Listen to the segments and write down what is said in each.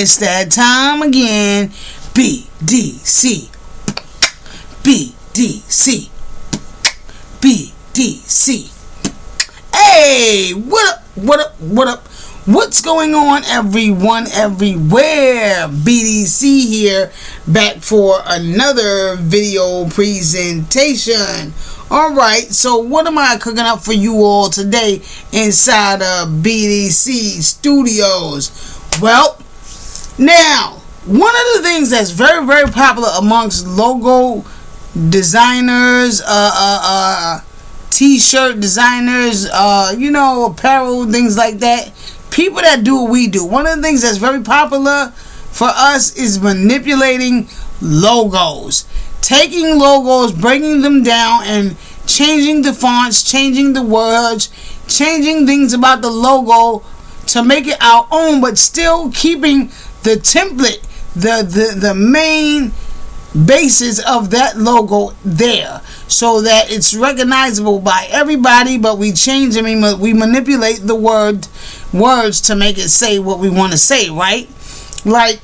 it's that time again. BDC. BDC. BDC. Hey, what up, what up, what up? What's going on, everyone, everywhere? BDC here, back for another video presentation. Alright, so what am I cooking up for you all today inside of BDC Studios? Well, now, one of the things that's very, very popular amongst logo designers, t-shirt designers, apparel, things like that, people that do what we do. One of the things that's very popular for us is manipulating logos. Taking logos, breaking them down, and changing the fonts, changing the words, changing things about the logo to make it our own, but still keeping the template, the main basis of that logo there, so that it's recognizable by everybody, but we change them, we manipulate the words to make it say what we want to say, right? Like,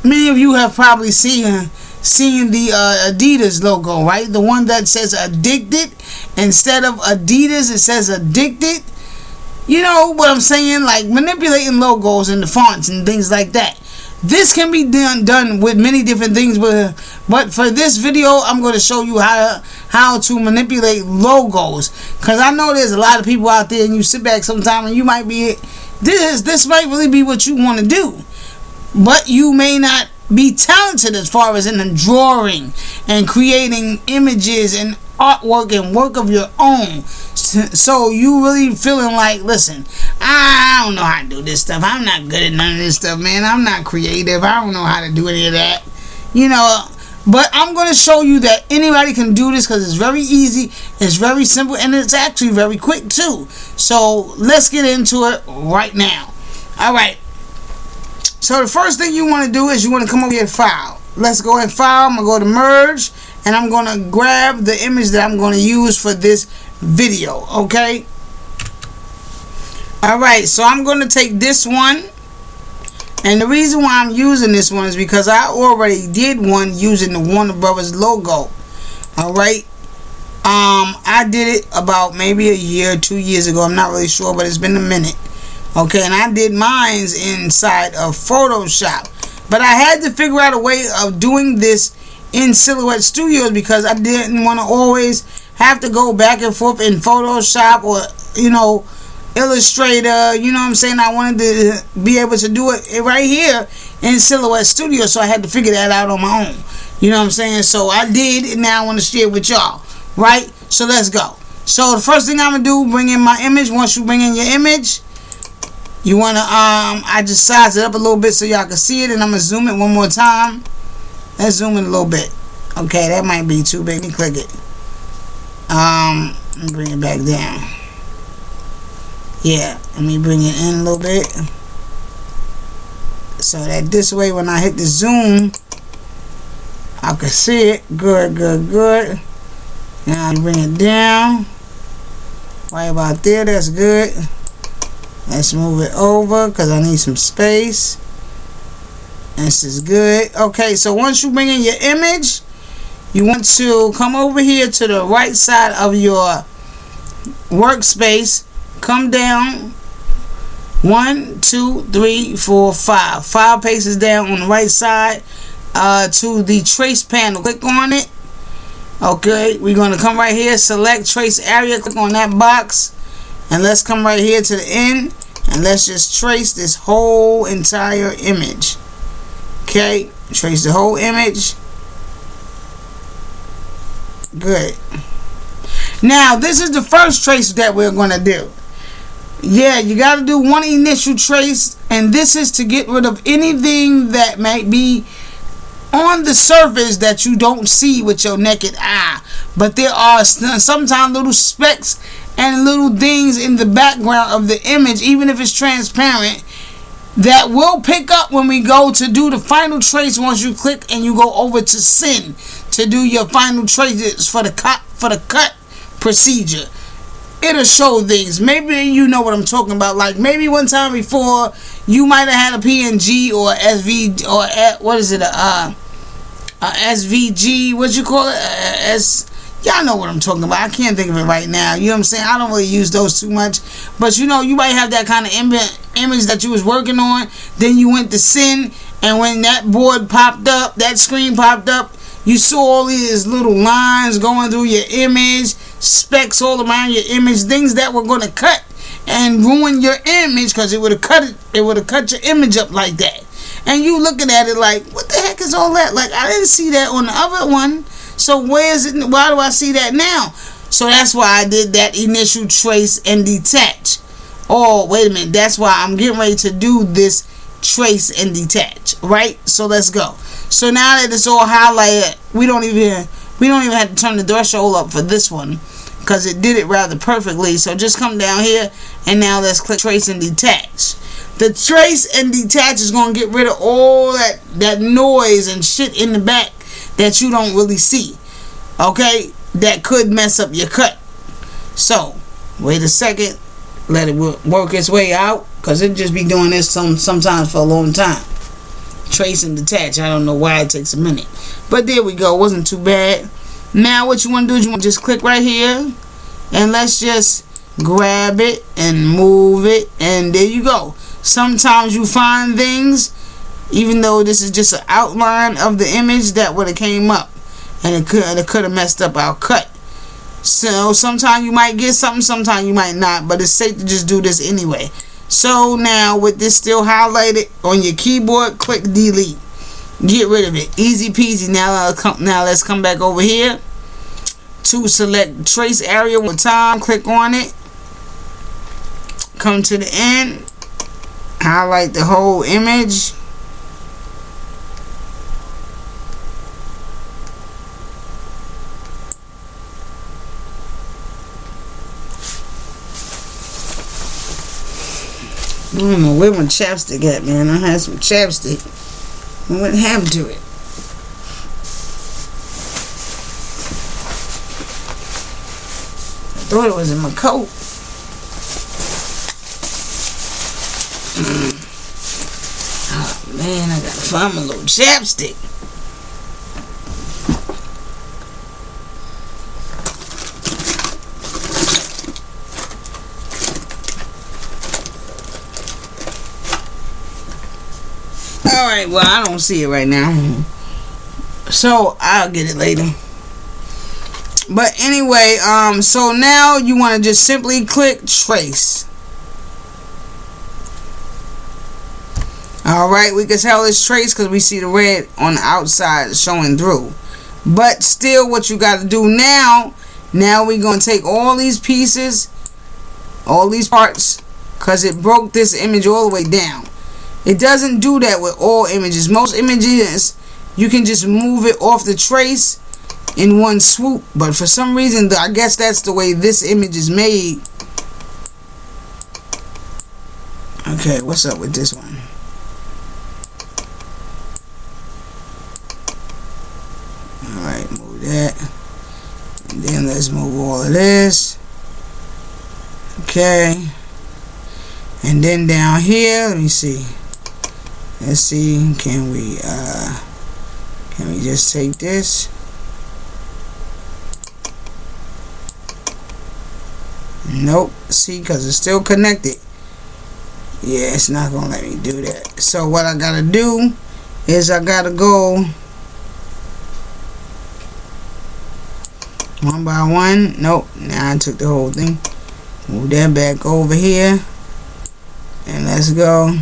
many of you have probably seen the Adidas logo, right? The one that says addicted. Instead of Adidas, it says addicted. You know what I'm saying? Like manipulating logos and the fonts and things like that. This can be done with many different things, but for this video, I'm going to show you how to manipulate logos. Because I know there's a lot of people out there, and you sit back sometime and you might be, this might really be what you want to do. But you may not be talented as far as in the drawing and creating images and artwork and work of your own. So you really feeling like, listen, I don't know how to do this stuff. I'm not good at none of this stuff, man. I'm not creative. I don't know how to do any of that. But I'm going to show you that anybody can do this because it's very easy, it's very simple, and it's actually very quick too. So let's get into it right now. Alright. So the first thing you want to do is you want to come over here to File. Let's go in File. I'm going to go to Merge. And I'm going to grab the image that I'm going to use for this video. Okay? Alright. So I'm going to take this one. And the reason why I'm using this one is because I already did one using the Warner Brothers logo. Alright? I did it about maybe a year, 2 years ago. I'm not really sure, but it's been a minute. Okay, and I did mines inside of Photoshop. But I had to figure out a way of doing this in Silhouette Studios because I didn't want to always have to go back and forth in Photoshop or, Illustrator. You know what I'm saying? I wanted to be able to do it right here in Silhouette Studios, so I had to figure that out on my own. You know what I'm saying? So I did, and now I want to share it with y'all. Right? So let's go. So the first thing I'm going to do, bring in my image. Once you bring in your image, you want to, I just size it up a little bit so y'all can see it, and I'm going to zoom it one more time. Let's zoom in a little bit. Okay, that might be too big. Let me click it. Let me bring it back down. Yeah, let me bring it in a little bit. So that this way when I hit the zoom, I can see it. Good, good, good. Now I bring it down. Right about there, that's good. Let's move it over because I need some space. This is good. Okay, so once you bring in your image, you want to come over here to the right side of your workspace. Come down 1, 2, 3, 4, 5. 5 paces down on the right side to the trace panel. Click on it. Okay, we're going to come right here, select trace area, click on that box, and let's come right here to the end, and let's just trace this whole entire image. Okay, trace the whole image. Good. Now, this is the first trace that we're going to do. Yeah, you got to do one initial trace, and this is to get rid of anything that might be on the surface that you don't see with your naked eye. But there are sometimes little specks and little things in the background of the image, even if it's transparent, that will pick up when we go to do the final trace. Once you click and you go over to Send to do your final traces for the cut procedure. it'll show things. Maybe you know what I'm talking about. Like maybe one time before you might have had a PNG or SV or what is it? SVG. What you call it? Y'all know what I'm talking about. I can't think of it right now. You know what I'm saying? I don't really use those too much. But you know, you might have that kind of image that you was working on. Then you went to send, and when that board popped up, that screen popped up, you saw all these little lines going through your image, specks all around your image, things that were going to cut and ruin your image because it would have cut your image up like that. And you looking at it like, what the heck is all that? Like, I didn't see that on the other one. So where is it? Why do I see that now? So that's why I did that initial trace and detach. Oh, wait a minute. That's why I'm getting ready to do this trace and detach. Right? So let's go. So now that it's all highlighted, we don't even have to turn the threshold up for this one because it did it rather perfectly. So just come down here and now let's click trace and detach. The trace and detach is going to get rid of all that noise and shit in the back that you don't really see, okay, that could mess up your cut. So wait a second, let it work its way out, because it just be doing this sometimes for a long time. Trace and detach, I don't know why it takes a minute, but there we go. Wasn't too bad. Now what you want to do is you want to just click right here and let's just grab it and move it, and there you go. Sometimes you find things, even though this is just an outline of the image, that would have came up and it could have messed up our cut. So sometimes you might get something, sometimes you might not, but it's safe to just do this anyway. So now with this still highlighted on your keyboard, click delete. Get rid of it. Easy peasy. Now let's come back over here to select trace area one time. Click on it. Come to the end. Highlight the whole image. I don't know where my chapstick at, man. I had some chapstick. What happened to it? I thought it was in my coat. Oh man, I gotta find my little chapstick. Alright, well, I don't see it right now, so I'll get it later. But anyway, so now you want to just simply click trace. Alright, we can tell it's trace because we see the red on the outside showing through. But still, what you got to do now we're going to take all these pieces, all these parts, because it broke this image all the way down. It doesn't do that with all images. Most images, you can just move it off the trace in one swoop. But for some reason, I guess that's the way this image is made. Okay, what's up with this one? Alright, move that. And then let's move all of this. Okay. And then down here, let me see. Let's see, can we just take this? Nope. See, because it's still connected. Yeah, it's not gonna let me do that. So what I gotta do is I gotta go one by one. Nope. Now I took the whole thing. Move that back over here. And let's go.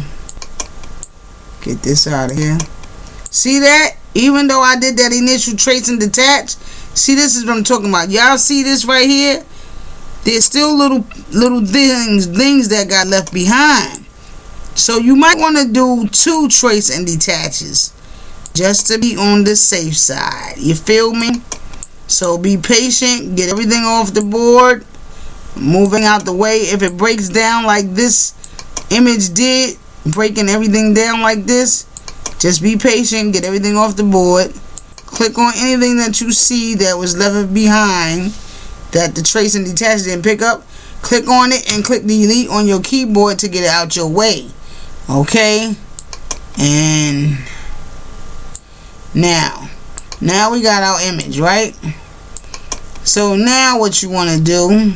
Get this out of here. See that? Even though I did that initial trace and detach, see, this is what I'm talking about. Y'all see this right here? There's still little things that got left behind. So you might want to do 2 trace and detaches just to be on the safe side. You feel me? So be patient. Get everything off the board. Moving out the way. If it breaks down like this image did, breaking everything down like this, just be patient. Get everything off the board. Click on anything that you see that was left behind that the trace and detach didn't pick up. click on it and click delete on your keyboard to get it out your way. Okay, and now we got our image, right? So now what you want to do,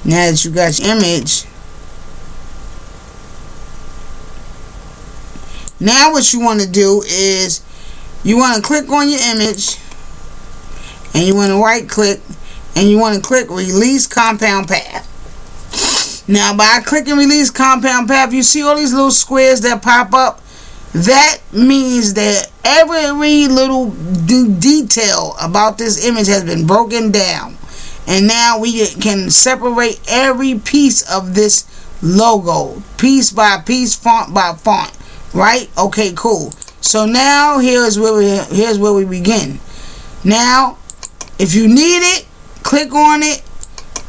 now that you got your image, now what you want to do is you want to click on your image and you want to right click and you want to click release compound path. Now by clicking release compound path, you see all these little squares that pop up. That means that every little detail about this image has been broken down, and now we can separate every piece of this logo piece by piece, font by font, right? Okay, cool. So now here's where we begin. Now if you need it, click on it,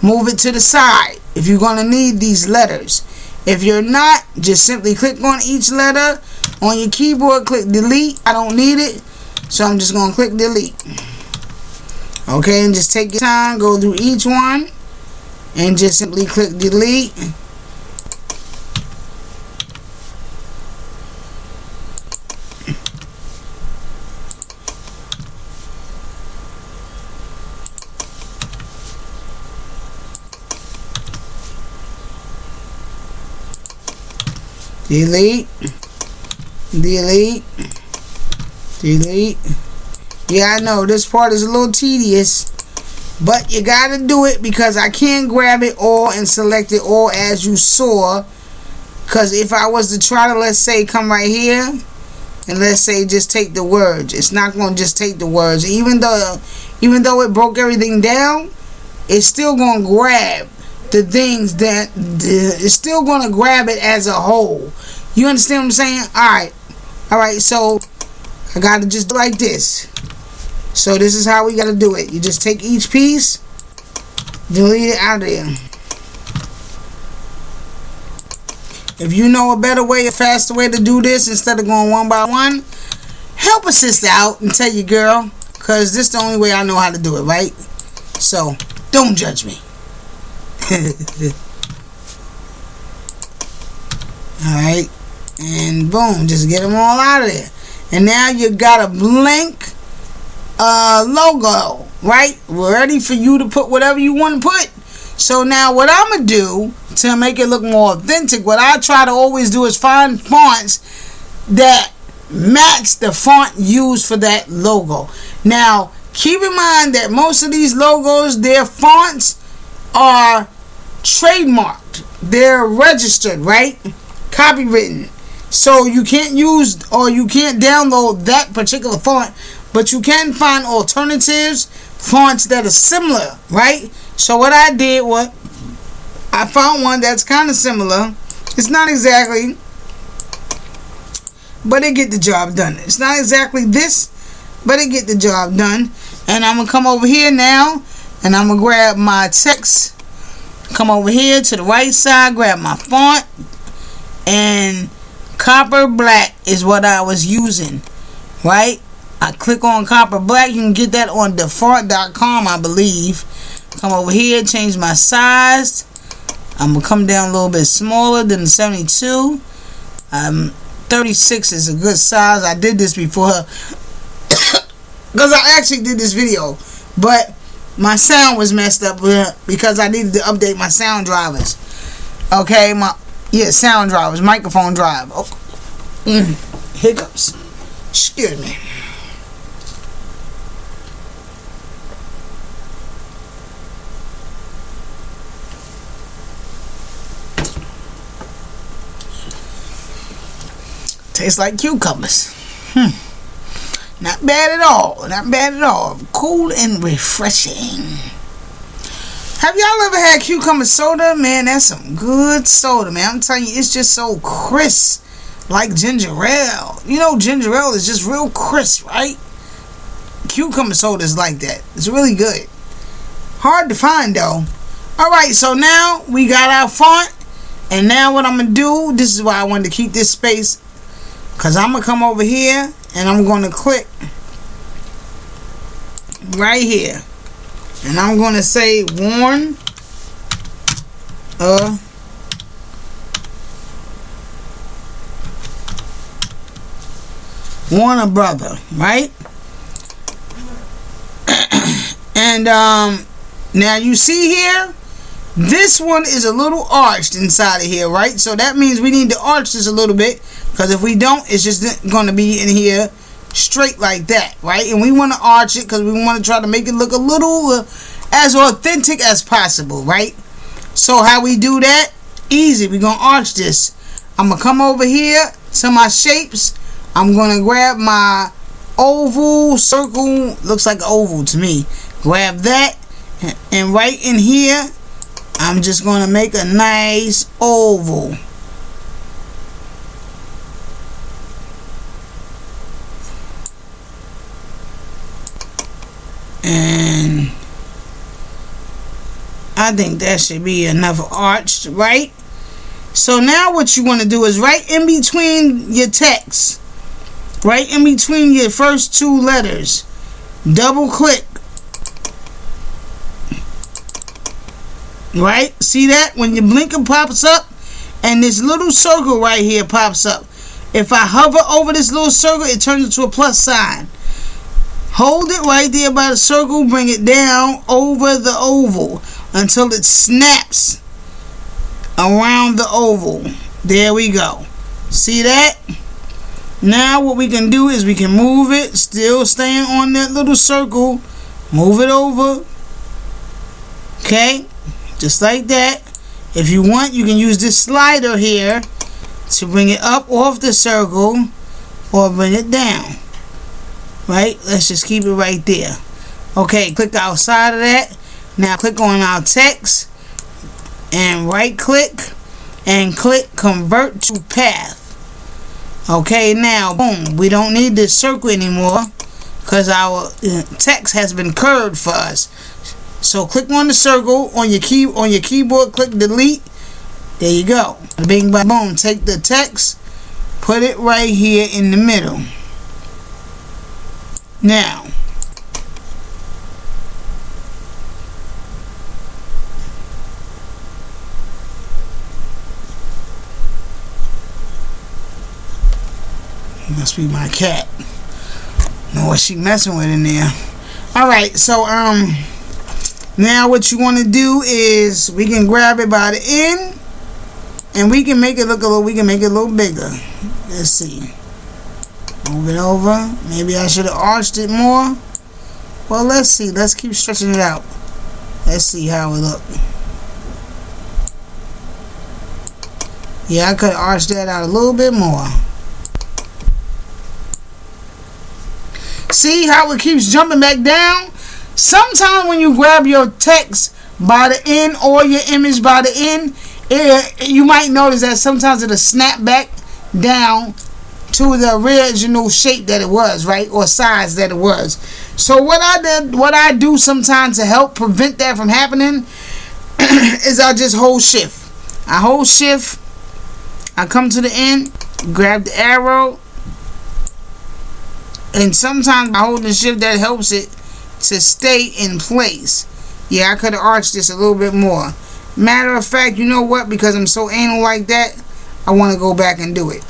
move it to the side if you're going to need these letters. If you're not, just simply click on each letter on your keyboard, click delete. I don't need it, so I'm just going to click delete. Okay, and just take your time, go through each one and just simply click delete. Delete, delete, delete. Yeah, I know this part is a little tedious, but you gotta do it because I can't grab it all and select it all as you saw. Because if I was to try to, let's say, come right here and let's say just take the words, it's not gonna just take the words. Even though it broke everything down, it's still gonna grab the things that it's still going to grab it as a whole. You understand what I'm saying? Alright, so I got to just do like this. So this is how we got to do it. You just take each piece, delete it out of there. If you know a better way, a faster way to do this instead of going one by one, help a sister out and tell your girl, because this is the only way I know how to do it, right? So don't judge me. Alright, and boom, just get them all out of there. And now you got a blank logo, right? Ready for you to put whatever you want to put. So now what I'm going to do to make it look more authentic, what I try to always do is find fonts that match the font used for that logo. Now keep in mind that most of these logos, their fonts are trademarked, they're registered, right? Copywritten. So you can't use or you can't download that particular font, but you can find alternatives, fonts that are similar, right? So what I did was I found one that's kind of similar. It's not exactly, but it get the job done. It's not exactly this, but it get the job done. And I'm gonna come over here now and I'm gonna grab my text. Come over here to the right side, grab my font, and copper black is what I was using, right? I click on copper black. You can get that on defont.com, I believe. Come over here, change my size. I'm gonna come down a little bit smaller than the 72. 36 is a good size. I did this before because I actually did this video, but my sound was messed up because I needed to update my sound drivers. Okay, sound drivers, microphone drive. Hiccups. Excuse me. Tastes like cucumbers. Not bad at all. Not bad at all. Cool and refreshing. Have y'all ever had cucumber soda? Man, that's some good soda, man. I'm telling you, it's just so crisp. Like ginger ale. You know, ginger ale is just real crisp, right? Cucumber soda is like that. It's really good. Hard to find, though. Alright, so now we got our font. And now what I'm going to do, this is why I wanted to keep this space. Because I'm going to come over here and I'm going to click right here. And I'm going to say warn Warner brother, right? And now you see here, this one is a little arched inside of here, right? So that means we need to arch this a little bit, because if we don't, it's just going to be in here straight like that, right? And we want to arch it because we want to try to make it look a little as authentic as possible, right? So how we do that? Easy. We're going to arch this. I'm going to come over here to my shapes. I'm going to grab my oval, circle, looks like an oval to me. Grab that, and right in here, I'm just going to make a nice oval. And I think that should be enough arched, right? So now what you want to do is right in between your text, right in between your first two letters, double click. Right? See that? When your blinker pops up and this little circle right here pops up. If I hover over this little circle, it turns into a plus sign. Hold it right there by the circle, bring it down over the oval until it snaps around the oval. There we go. See that? Now what we can do is we can move it, still staying on that little circle, move it over. Okay? Just like that. If you want, you can use this slider here to bring it up off the circle or bring it down. Right? Let's just keep it right there. Okay, click outside of that. Now click on our text and right click and click convert to path. Okay, now boom, we don't need this circle anymore because our text has been curved for us. So click on the circle on your keyboard, click delete. There you go. Bing bang boom. Take the text, put it right here in the middle. Now must be my cat. Know what she messing with in there. Alright, so now what you want to do is we can grab it by the end and we can make it look a little bigger. Let's see. Move it over. Maybe I should have arched it more. Well, let's see. Let's keep stretching it out. Let's see how it looks. Yeah, I could arch that out a little bit more. See how it keeps jumping back down? Sometimes when you grab your text by the end or your image by the end, you might notice that sometimes it'll snap back down to the original shape that it was, right? Or size that it was. So what I do sometimes to help prevent that from happening is I just hold shift. I hold shift, I come to the end, grab the arrow, and sometimes by holding shift that helps it to stay in place. Yeah, I could have arched this a little bit more. Matter of fact, you know what? Because I'm so anal like that, I want to go back and do it.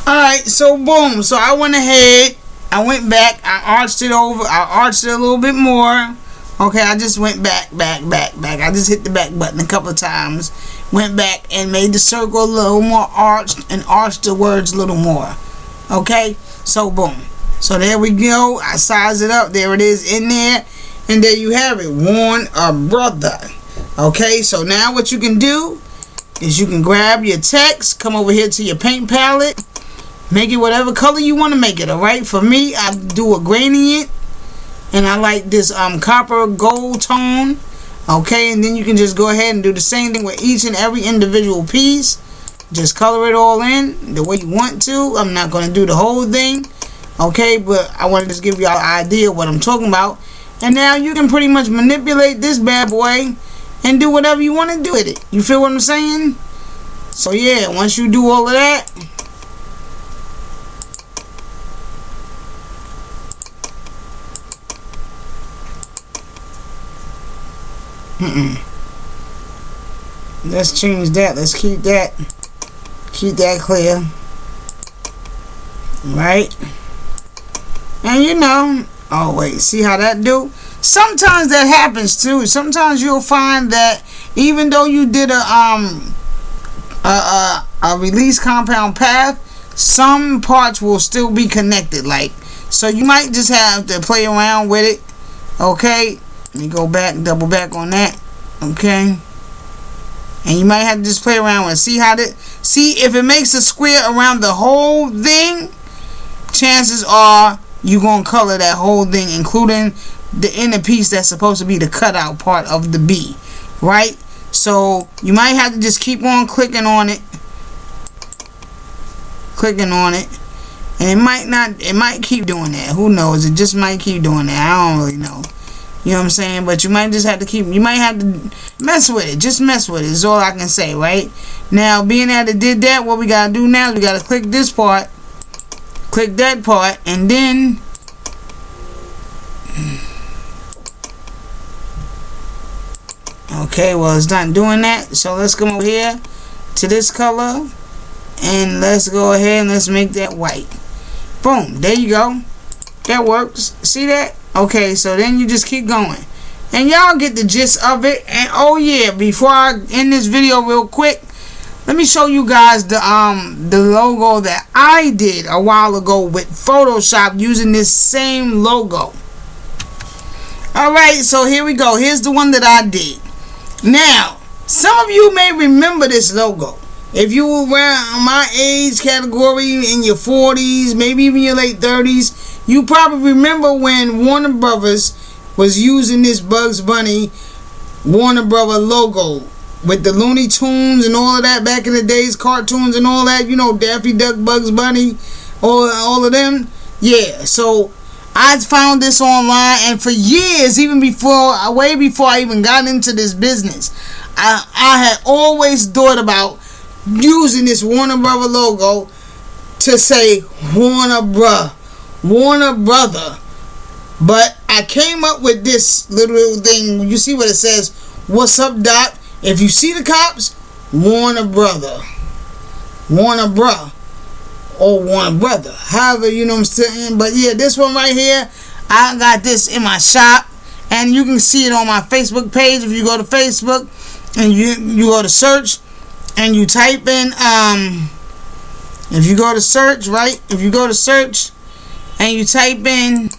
Alright, so boom. So I went ahead, I went back, I arched it over, I arched it a little bit more. Okay, I just went back. I just hit the back button a couple of times. Went back and made the circle a little more arched and arched the words a little more. Okay, so boom. So there we go. I size it up. There it is in there. And there you have it. Warn a brother. Okay, so now what you can do is you can grab your text, come over here to your paint palette, make it whatever color you want to make it. Alright, for me, I do a gradient, and I like this copper gold tone. Okay, and then you can just go ahead and do the same thing with each and every individual piece. Just color it all in the way you want to. I'm not going to do the whole thing. Okay, but I want to just give you all an idea of what I'm talking about. And now you can pretty much manipulate this bad boy and do whatever you want to do with it. You feel what I'm saying? So yeah, once you do all of that, let's change that. Let's keep that clear, right? And you know, oh wait, see how that do? Sometimes that happens too. Sometimes you'll find that even though you did a release compound path, some parts will still be connected. Like, so you might just have to play around with it. Okay, let me go back, double back on that. Okay, and you might have to just play around with it. See if it makes a square around the whole thing. Chances are you're gonna color that whole thing, including the inner piece that's supposed to be the cutout part of the B, right? So you might have to just keep on clicking on it, and it might keep doing that. Who knows? It just might keep doing that. I don't really know. You know what I'm saying? But you might just have to you might have to mess with it. Just mess with it is all I can say, right? Now, being that it did that, what we gotta do now is we gotta click this part, click that part, and then okay, well, it's not doing that. So let's come over here to this color, and let's go ahead and let's make that white. Boom, there you go. That works. See that? Okay, so then you just keep going, and y'all get the gist of it. And oh yeah, before I end this video real quick, let me show you guys the logo that I did a while ago with Photoshop using this same logo. Alright, so here we go. Here's the one that I did. Now, some of you may remember this logo. If you were around my age category, in your 40s, maybe even your late 30s, you probably remember when Warner Brothers was using this Bugs Bunny Warner Brother logo with the Looney Tunes and all of that back in the days, cartoons and all that, you know, Daffy Duck, Bugs Bunny, all of them. Yeah, so I found this online, and for years, even before, way before I even got into this business, I had always thought about using this Warner Brother logo to say Warner Brother. But I came up with this little thing. You see what it says? What's up, Doc? If you see the cops, Warner Brother. Warner Bruh. Or Warner Brother. However, you know what I'm saying. But yeah, this one right here, I got this in my shop. And you can see it on my Facebook page. If you go to Facebook and you go to search and you type in, if you go to search, right? If you go to search and you type in,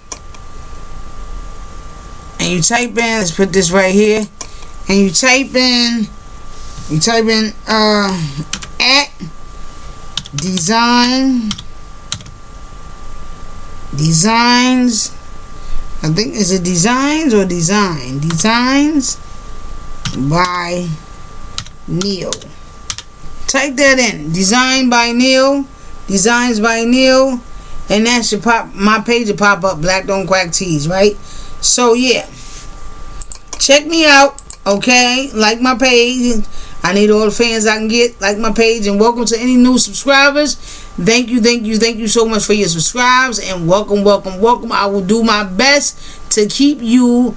let's put this right here, and you type in at designs, I think, is it designs or designs by Neil. Type that in, designs by Neil, and that should pop, my page will pop up, Black Don't Crack Tees, right? So yeah, check me out, okay? Like my page. I need all the fans I can get. Like my page, and welcome to any new subscribers. Thank you so much for your subscribes, and welcome. I will do my best to keep you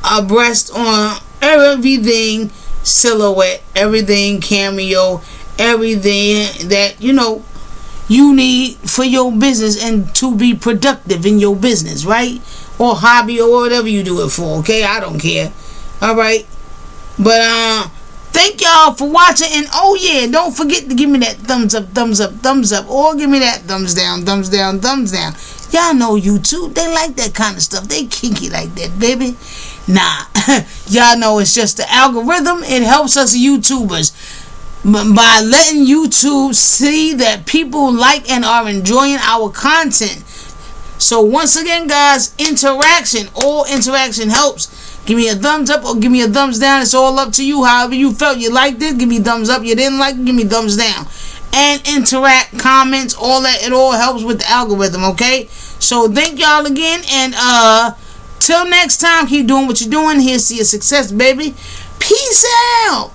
abreast on everything Silhouette, everything Cameo, everything that you need for your business and to be productive in your business, right? Or hobby, or whatever you do it for, okay? I don't care. Alright? But thank y'all for watching, and oh yeah, don't forget to give me that thumbs up, or give me that thumbs down. Y'all know YouTube, they like that kind of stuff. They kinky like that, baby. Nah. Y'all know it's just the algorithm. It helps us YouTubers by letting YouTube see that people like and are enjoying our content. So once again, guys, all interaction helps. Give me a thumbs up or give me a thumbs down. It's all up to you. However you felt you liked it, give me thumbs up. You didn't like it, give me thumbs down. And interact, comments, all that. It all helps with the algorithm, okay? So thank y'all again, and till next time, keep doing what you're doing. Here's to your success, baby. Peace out.